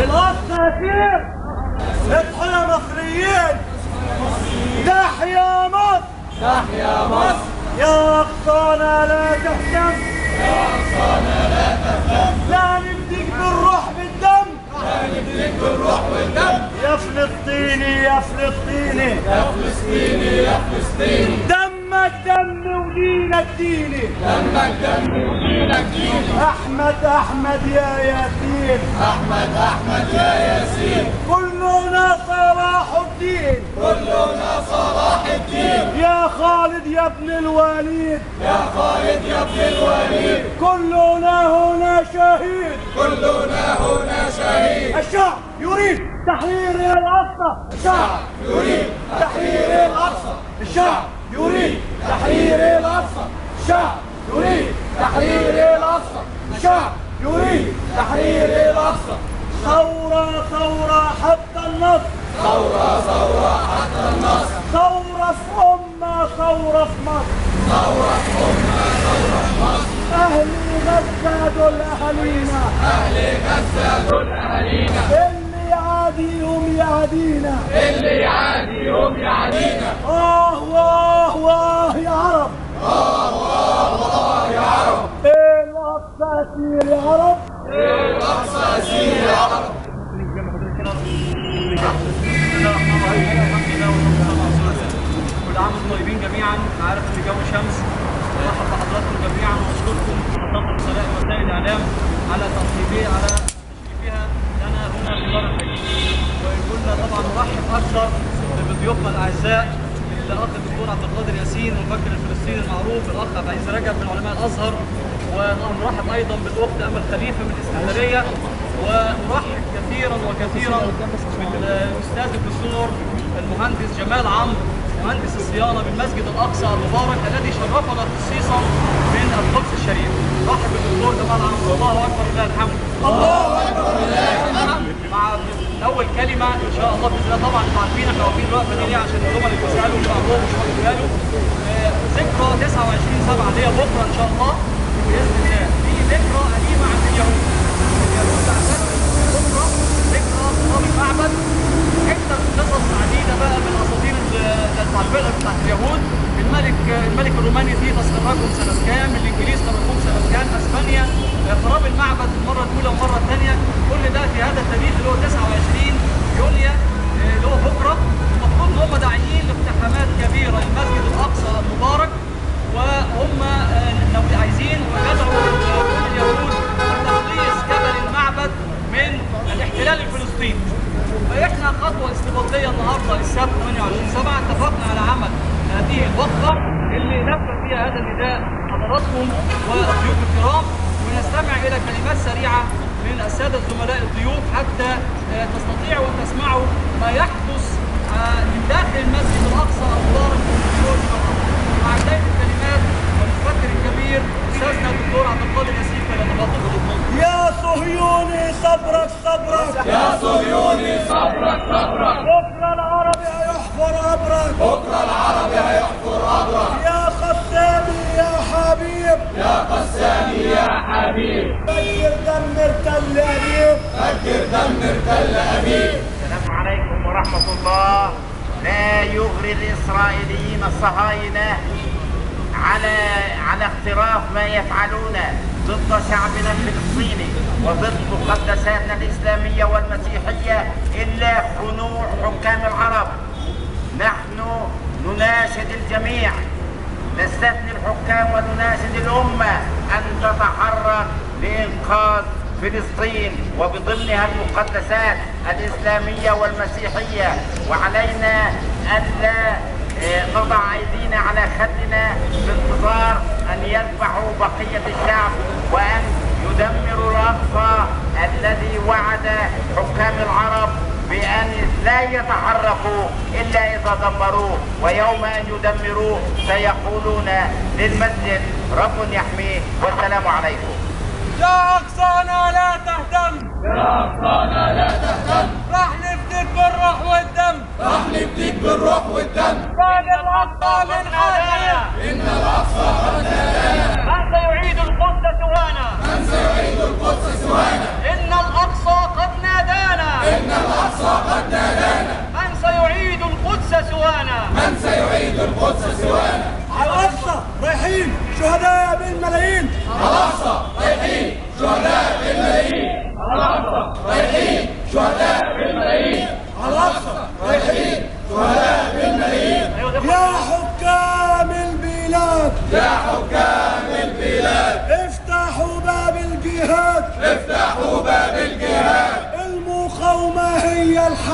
القصة يسير. اصحوا يا مصريين، تحيا مصر، تحيا مصر. يا أقصانا لا تهتم، يا أقصانا لا تهتم. لا نفديك بالروح بالدم، لا نفديك بالروح والدم. يا فلسطيني يا فلسطيني يا فلسطيني يا فلسطيني، دمك دم ودينك ديني، دمك دم ودينك ديني. أحمد يا ياسين، أحمد يا ياسين، كلنا صلاح الدين، كلنا صلاح الدين. يا خالد يا ابن الوليد، يا خالد يا ابن الوليد، كلنا هنا شهيد، كلنا هنا شهيد. الشعب يريد تحرير الأقصى، الشعب يريد تحرير الأقصى. الشعب يريد تحرير الأقصى، الشعب يريد تحرير الأقصى، الشعب يريد تحرير الأقصى. ثورة حتى النصر، ثورة حتى النصر. ثورة في أمة، ثورة في مصر، ثورة في أمة، ثورة في مصر. أهلي غزة دول أهالينا، أهل غزة دول أهالينا، اللي يعاديهم يعادينا، اللي يعاديهم يعادينا. واه واه يا عرب، واه يا عرب، الأقصى أسير يا عرب، الأقصى أسير يا عرب. كل عام وانتم طيبين جميعا. عارف ان الجو شمس. برحب بحضراتكم جميعا واشكركم حضرات وسائل الاعلام على تشريفها لنا هنا في دار الحديث. وكنا طبعا نرحب اكثر بضيوفنا الاعزاء الاخ الدكتور عبد القادر ياسين المفكر الفلسطيني المعروف، الاخ عبد العزيز رجب من علماء الازهر، ونرحب ايضا بالاخت امل خليفه من الاسكندريه، ونرحب كثيرا بالاستاذ الدكتور المهندس جمال عمرو مهندس الصيانه بالمسجد الاقصى المبارك الذي شرفنا خصيصا من القدس الشريف. رحب بالدكتور جمال عمرو. الله اكبر لله الحمد. الله أكبر لله الحمد. مع اول كلمه ان شاء الله باذن الله. طبعا انتوا عارفين احنا واقفين الوقفه دي ليه؟ عشان الزملاء اللي بيسالوا بعضهم مش واخدين بالهم. ذكرى 29/7 اللي هي بكره ان شاء الله باذن الله في ذكرى قديمه عند اليهود. اليهود اعتبروا بكره ذكرى خراب المعبد. عدة قصص عديده بقى من اساطير الفرقه بتاعت اليهود. الملك الروماني تيتس خرجهم سنه كام؟ الانجليز خرجوهم سنه كام؟ اسبانيا خراب المعبد المره الاولى والمره الثانيه. كل ده في هذا التاريخ اللي هو 29 يوليو اللي هو بكره. المفروض ان هم داعيين لاقتحامات كبيره للمسجد الاقصى المبارك، وهم عايزين ويدعوا اليهود لتخليص جبل المعبد من الاحتلال الفلسطيني. فاحنا خطوه استباقيه النهارده السبت 28/7 اتفقنا على عمل هذه الوقفه اللي لفت فيها هذا النداء حضراتكم والضيوف الكرام، ونستمع الى كلمات سريعه من الساده الزملاء الضيوف حتى تستطيعوا ان تسمعوا ما يحدث من داخل المسجد الاقصى المبارك مع بدايه الكلمات والمفكر الكبير استاذنا الدكتور عبد القادر ياسين. فليتفضل. يا صهيوني صبرك صبرك، يا صهيوني صبرك صبرك. بكره العربي هيحفر قبرك، بكرة العربي هيحفر قبرك. يا قسامي يا حبيب، يا قسامي يا حبيب، فجر دمر تل أبيب، فجر دمر تل أبيب. السلام عليكم ورحمة الله. لا يغري الإسرائيليين الصهاينة على اقتراف ما يفعلون ضد شعبنا الفلسطيني وضد مقدساتنا الإسلامية والمسيحية إلا خنوع حكام العرب. نحن نناشد الجميع، نستثني الحكام ونناشد الأمة أن تتحرك لإنقاذ فلسطين وبضمنها المقدسات الإسلامية والمسيحية، وعلينا ألا نضع أيدينا على خدنا بانتظار أن يذبحوا بقية الشعب وأن يدمروا الأقصى الذي وعد حكام العرب بأن لا يتحركوا إلا إذا دمروه، ويوم أن يدمروه سيقولون للمسجد رب يحميه. والسلام عليكم. يا أقصانا لا تهتم، يا أقصانا لا تهتم. راح نفديك بالروح والدم، راح نفديك بالروح والدم. بعد الأقصى من حالنا، إن الأقصى قد نادانا. من سيعيد القدس سوانا؟ من سيعيد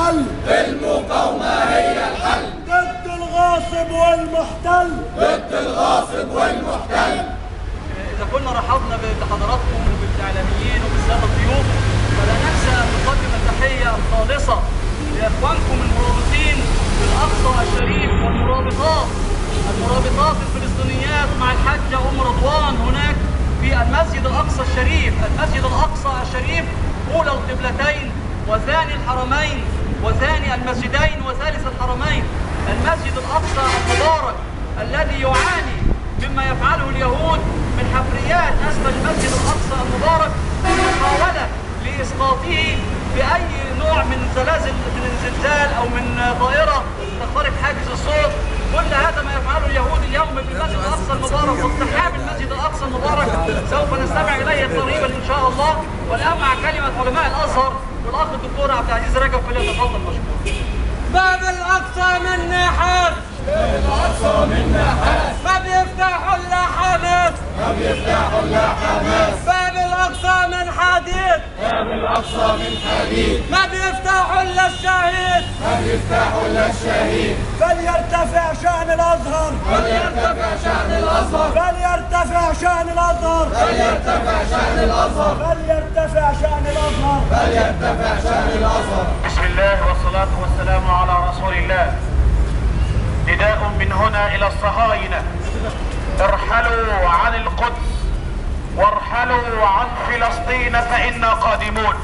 الحل، المقاومة هي الحل، ضد الغاصب والمحتل، ضد الغاصب والمحتل. إذا كنا رحبنا بحضراتكم وبالإعلاميين وبالسادة الضيوف، فلا ننسى أن نقدم التحية الخالصة لإخوانكم المرابطين بالأقصى الشريف والمرابطات الفلسطينيات مع الحاجة أم رضوان هناك في المسجد الأقصى الشريف. المسجد الأقصى الشريف أولى القبلتين وثاني الحرمين وثاني المسجدين وثالث الحرمين. المسجد الأقصى المبارك الذي يعاني مما يفعله اليهود من حفريات أسفل المسجد الأقصى المبارك محاولة لإسقاطه بأي نوع من زلزال أو من طائرة تخترق حاجز الصوت. كل هذا ما يفعله اليهود اليوم في المسجد الأقصى المبارك واقتحام المسجد الأقصى المبارك سوف نستمع إليه قريبا إن شاء الله. والآن مع كلمة علماء الأزهر والأخ الدكتور عبد العزيز رجب، فليتفضل مشكور. باب الأقصى من نحاس، الأقصى من نحاس، ما بيفتحوا إلا حماس، ما بيفتحوا إلا حماس. باب الأقصى من حديد، باب الأقصى من حديد، ما بيفتحوا إلا الشهيد، ما بيفتحوا إلا الشهيد. فليرتفع شأن الأزهر، فليرتفع شأن الأزهر، فليرتفع شأن الأزهر، فليرتفع شأن الأزهر، فليرتفع شأن الأزهر، فليرتفع شأن الأزهر. بسم الله والصلاة والسلام على رسول الله. نداء من هنا إلى الصهاينة: ارحلوا عن القدس وارحلوا عن فلسطين فإنا قادمون.